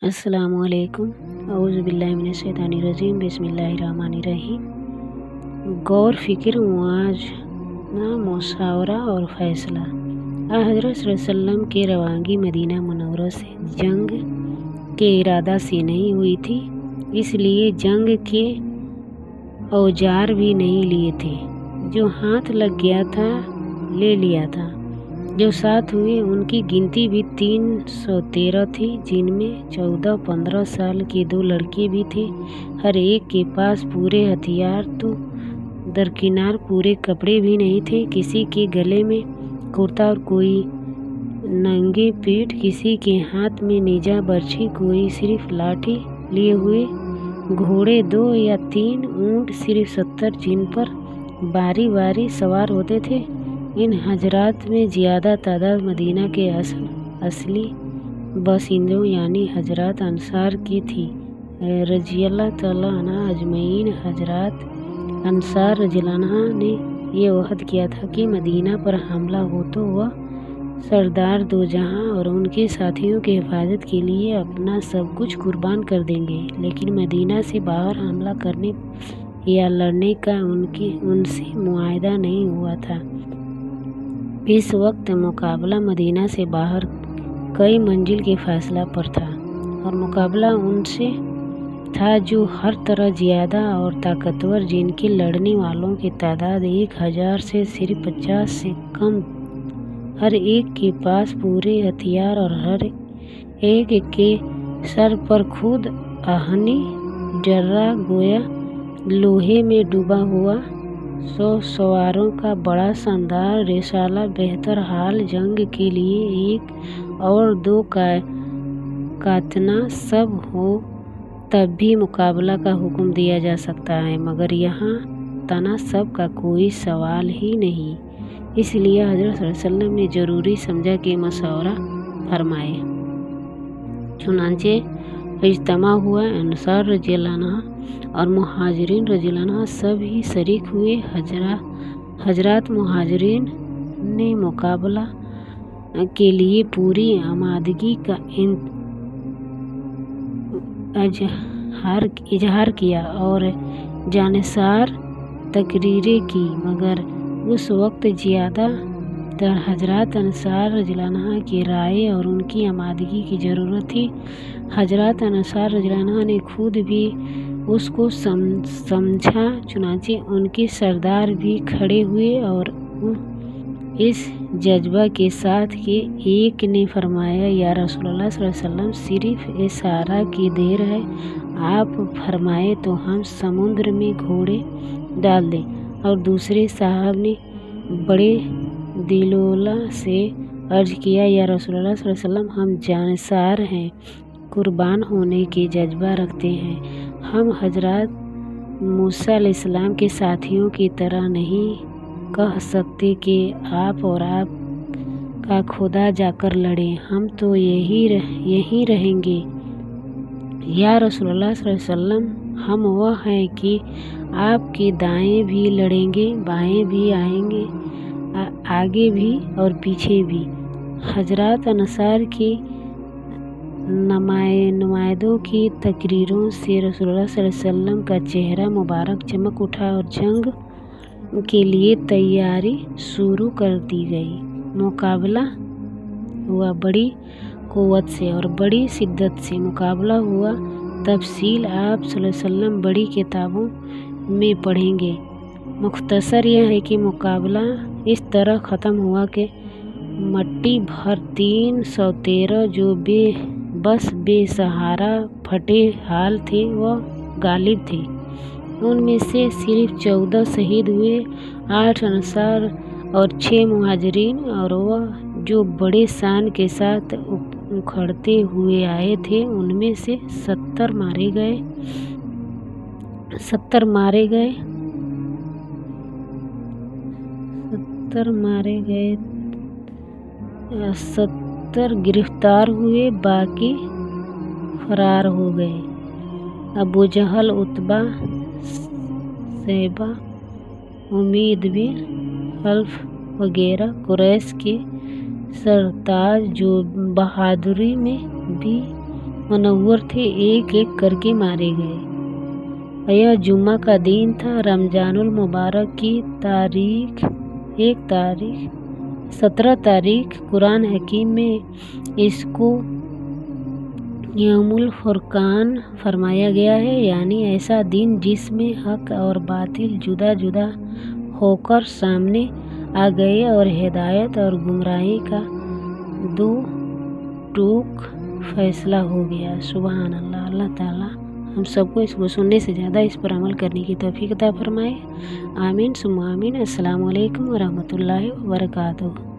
अस्सलाम वालेकुम औज़ु बिल्लाहि मिनश शैतानिर रजीम बिस्मिल्लाहिर्रहमानिर्रहीम। गौर फ़िक्र मुआज़ना मुशावरा और फ़ैसला। हज़रत सल्लल्लाहु अलैहि वसल्लम की रवानगी मदीना मुनव्वरा से जंग के इरादा से नहीं हुई थी, इसलिए जंग के औजार भी नहीं लिए थे। जो हाथ लग गया था ले लिया था। जो साथ हुए उनकी गिनती भी 313 थी, जिनमें 14-15 साल के 2 लड़के भी थे। हर एक के पास पूरे हथियार तो दरकिनार पूरे कपड़े भी नहीं थे। किसी के गले में कुर्ता और कोई नंगे पेट, किसी के हाथ में नेजा बर्छी, कोई सिर्फ लाठी लिए हुए। घोड़े 2 या 3, ऊँट सिर्फ 70, जिन पर बारी बारी सवार होते थे। इन हजरात में ज़्यादा तादाद मदीना के असली बासिंदों यानी हजरात अंसार की थी रज़ियल्लाहु तआला अन्हा अजमईन। हजरात अंसार रज़ियल्लाहु अन्हा ने ये वहद किया था कि मदीना पर हमला हो तो वह सरदार दो जहां और उनके साथियों की हिफाजत के लिए अपना सब कुछ कुर्बान कर देंगे, लेकिन मदीना से बाहर हमला करने या लड़ने का उनसे मुआहदा नहीं हुआ था। इस वक्त मुकाबला मदीना से बाहर कई मंजिल के फासला पर था, और मुकाबला उनसे था जो हर तरह ज़्यादा और ताकतवर, जिनके लड़ने वालों की तादाद 1000 से सिर्फ 50 से कम। हर एक के पास पूरे हथियार और हर एक के सर पर खुद आहनी जर्रा गोया लोहे में डूबा हुआ 100 सवारों का बड़ा शानदार रिसाला। बेहतर हाल जंग के लिए 1 और 2 कातना सब हो तब भी मुकाबला का हुक्म दिया जा सकता है, मगर यहाँ तनासब का कोई सवाल ही नहीं। इसलिए हज़रत सल्लल्लाहु अलैहि वसल्लम ने ज़रूरी समझा कि मशवरा फरमाए। चुनांचे इज्तिमा हुआ। अंसार रज़ियल्लाहु अन्हा और मुहाजिरीन रज़ियल्लाहु अन्हा सब ही शरीक हुए। हजरात मुहाजिरीन ने मुकाबला के लिए पूरी आमादगी का इजहार किया और जानिसार तकरीरें की, मगर उस वक्त ज़्यादा तर हजरात अंसार रज़ियल्लाहु अन्हा की राय और उनकी आमादगी की ज़रूरत थी। हजरात अंसार रज़ियल्लाहु अन्हा ने खुद भी उसको समझा। चुनांचे उनके सरदार भी खड़े हुए और इस जज्बा के साथ कि एक ने फरमाया, या रसूलुल्लाह सल्लल्लाहु अलैहि वसल्लम, सिर्फ इशारा की देर है, आप फरमाए तो हम समुद्र में घोड़े डाल दें। और दूसरे साहब ने बड़े दिलोला से अर्ज किया, या रसूलुल्लाह सल्लल्लाहु अलैहि वसल्लम, हम जानिसार हैं, कुर्बान होने के जज्बा रखते हैं। हम हजरत मूसा अलैहिस्सलाम के साथियों की तरह नहीं कह सकते कि आप और आप का खुदा जाकर लड़ें, हम तो यही रहेंगे। या रसूलुल्लाह सल्लल्लाहु अलैहि वसल्लम, हम वह हैं कि आपके दाएं भी लड़ेंगे, बाएं भी आएंगे, आगे भी और पीछे भी। हजरात अंसार की नुमाइंदों की तकरीरों से रसूलुल्लाह सल्लल्लाहु अलैहि वसल्लम का चेहरा मुबारक चमक उठा और जंग के लिए तैयारी शुरू कर दी गई। मुकाबला हुआ बड़ी कुव्वत से और बड़ी शिद्दत से मुकाबला हुआ। तफसील आप सल्लल्लाहु अलैहि वसल्लम बड़ी किताबों में पढ़ेंगे। मुख्तसर यह है कि मुकाबला इस तरह ख़त्म हुआ कि मट्टी भर 313 जो बस बेसहारा फटे हाल थे वह गालिब थे। उनमें से सिर्फ 14 शहीद हुए, 8 अंसार और 6 मुहाजिरीन, और वह जो बड़े शान के साथ उखड़ते हुए आए थे उनमें से 70 मारे गए। 70 गिरफ्तार हुए, बाकी फरार हो गए। अबू जहल, उतबा, शैबा, उमैया बिन खल्फ वगैरह कुरैश के सरताज जो बहादुरी में भी मुनव्वर थे, एक एक करके मारे गए। यह जुम्मा का दिन था। रमजानुल मुबारक की 17 तारीख कुरान हकीम में इसको यौमुल फुरकान फरमाया गया है, यानी ऐसा दिन जिसमें हक और बातिल जुदा जुदा होकर सामने आ गए और हिदायत और गुमराही का दो टूक फैसला हो गया। सुबहान अल्लाह। अल्लाह ताला हम सबको इसको सुनने से ज़्यादा इस पर अमल करने की तौफीक अता फरमाए। आमीन सुम्मा आमीन। अस्सलामु अलैकुम व रहमतुल्लाहि व बरकातुहू।